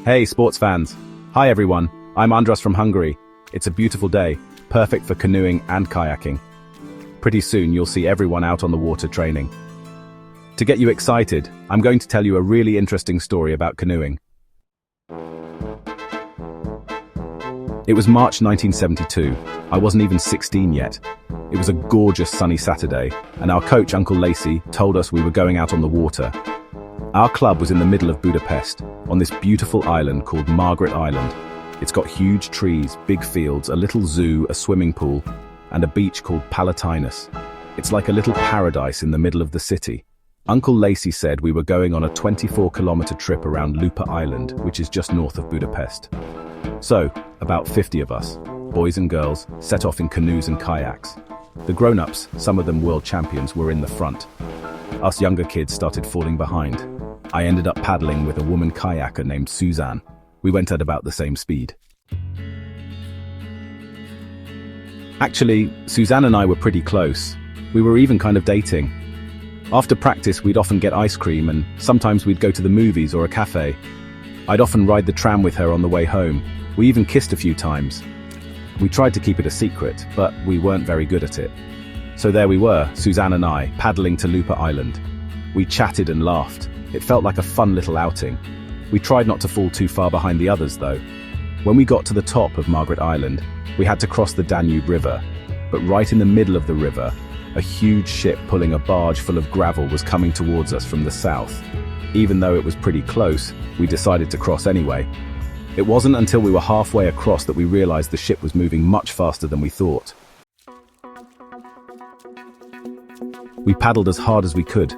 Hey, sports fans. Hi everyone, I'm Andras from Hungary. It's a beautiful day, perfect for canoeing and kayaking. Pretty soon you'll see everyone out on the water training. To get you excited, I'm going to tell you a really interesting story about canoeing. It was March 1972. I wasn't even 16 yet. It was a gorgeous sunny Saturday, and our coach, Uncle Lacey, told us we were going out on the water. Our club was in the middle of Budapest, on this beautiful island called Margaret Island. It's got huge trees, big fields, a little zoo, a swimming pool, and a beach called Palatinus. It's like a little paradise in the middle of the city. Uncle Lacey said we were going on a 24-kilometer trip around Lupa Island, which is just north of Budapest. So, about 50 of us, boys and girls, set off in canoes and kayaks. The grown-ups, some of them world champions, were in the front. Us younger kids started falling behind. I ended up paddling with a woman kayaker named Suzanne. We went at about the same speed. Actually, Suzanne and I were pretty close. We were even kind of dating. After practice, we'd often get ice cream, and sometimes we'd go to the movies or a cafe. I'd often ride the tram with her on the way home. We even kissed a few times. We tried to keep it a secret, but we weren't very good at it. So there we were, Suzanne and I, paddling to Lupa Island. We chatted and laughed. It felt like a fun little outing. We tried not to fall too far behind the others, though. When we got to the top of Margaret Island, we had to cross the Danube River. But right in the middle of the river, a huge ship pulling a barge full of gravel was coming towards us from the south. Even though it was pretty close, we decided to cross anyway. It wasn't until we were halfway across that we realized the ship was moving much faster than we thought. We paddled as hard as we could.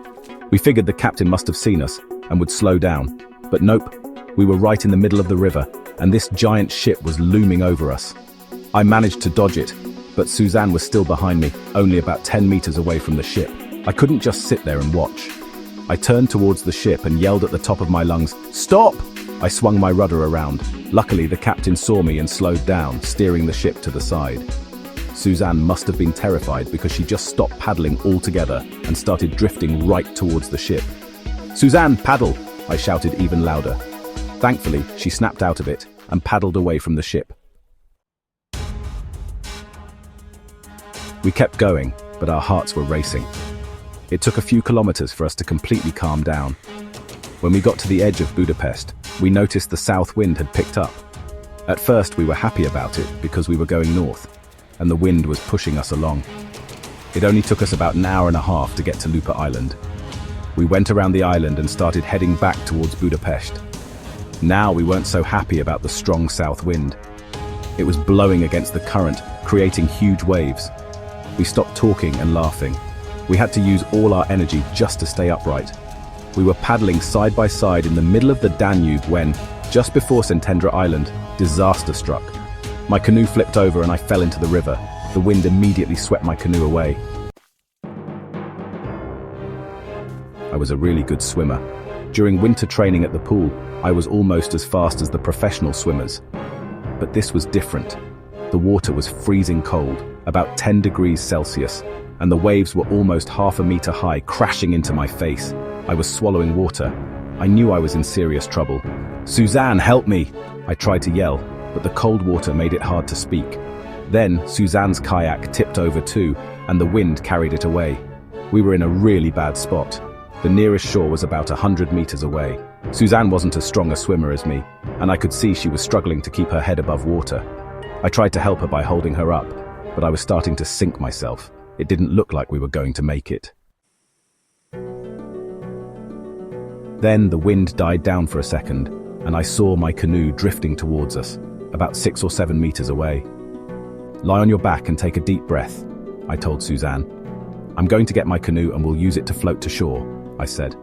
We figured the captain must have seen us and would slow down. But nope, we were right in the middle of the river, and this giant ship was looming over us. I managed to dodge it, but Suzanne was still behind me, only about 10 meters away from the ship. I couldn't just sit there and watch. I turned towards the ship and yelled at the top of my lungs, "Stop!" I swung my rudder around. Luckily, the captain saw me and slowed down, steering the ship to the side. Suzanne must have been terrified because she just stopped paddling altogether and started drifting right towards the ship. "Suzanne, paddle!" I shouted even louder. Thankfully, she snapped out of it and paddled away from the ship. We kept going, but our hearts were racing. It took a few kilometers for us to completely calm down. When we got to the edge of Budapest, we noticed the south wind had picked up. At first, we were happy about it because we were going north, and the wind was pushing us along. It only took us about an hour and a half to get to Lupa Island. We went around the island and started heading back towards Budapest. Now we weren't so happy about the strong south wind. It was blowing against the current, creating huge waves. We stopped talking and laughing. We had to use all our energy just to stay upright. We were paddling side by side in the middle of the Danube when, just before Szentendre Island, disaster struck. My canoe flipped over and I fell into the river. The wind immediately swept my canoe away. I was a really good swimmer. During winter training at the pool, I was almost as fast as the professional swimmers. But this was different. The water was freezing cold, about 10 degrees Celsius, and the waves were almost half a meter high, crashing into my face. I was swallowing water. I knew I was in serious trouble. "Suzanne, help me!" I tried to yell, but the cold water made it hard to speak. Then Suzanne's kayak tipped over too, and the wind carried it away. We were in a really bad spot. The nearest shore was about 100 meters away. Suzanne wasn't as strong a swimmer as me, and I could see she was struggling to keep her head above water. I tried to help her by holding her up, but I was starting to sink myself. It didn't look like we were going to make it. Then the wind died down for a second, and I saw my canoe drifting towards us, about 6 or 7 meters away. "Lie on your back and take a deep breath," I told Suzanne. "I'm going to get my canoe and we'll use it to float to shore," I said.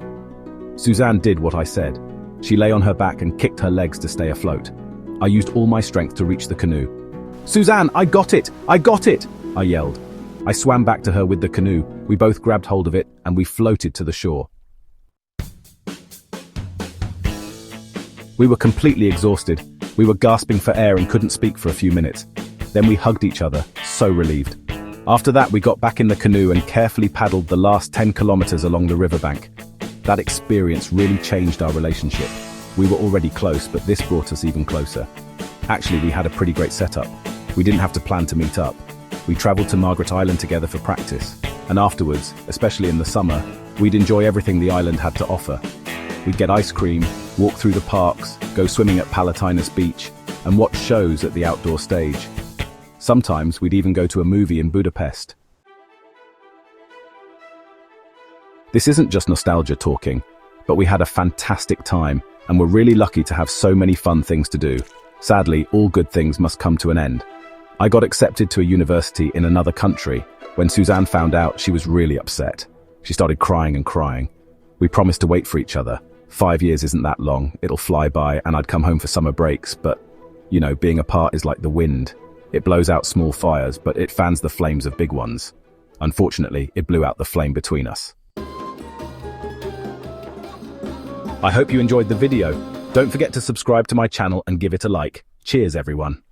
Suzanne did what I said. She lay on her back and kicked her legs to stay afloat. I used all my strength to reach the canoe. "Suzanne, I got it! I got it!" I yelled. I swam back to her with the canoe. We both grabbed hold of it and we floated to the shore. We were completely exhausted. We were gasping for air and couldn't speak for a few minutes. Then we hugged each other, so relieved. After that, we got back in the canoe and carefully paddled the last 10 kilometers along the riverbank. That experience really changed our relationship. We were already close, but this brought us even closer. Actually, we had a pretty great setup. We didn't have to plan to meet up. We traveled to Margaret Island together for practice. And afterwards, especially in the summer, we'd enjoy everything the island had to offer. We'd get ice cream, walk through the parks, go swimming at Palatinus Beach, and watch shows at the outdoor stage. Sometimes we'd even go to a movie in Budapest. This isn't just nostalgia talking, but we had a fantastic time and were really lucky to have so many fun things to do. Sadly, all good things must come to an end. I got accepted to a university in another country. When Suzanne found out, she was really upset. She started crying and crying. We promised to wait for each other. 5 years isn't that long, it'll fly by, and I'd come home for summer breaks, but, being apart is like the wind. It blows out small fires, but it fans the flames of big ones. Unfortunately, it blew out the flame between us. I hope you enjoyed the video. Don't forget to subscribe to my channel and give it a like. Cheers, everyone.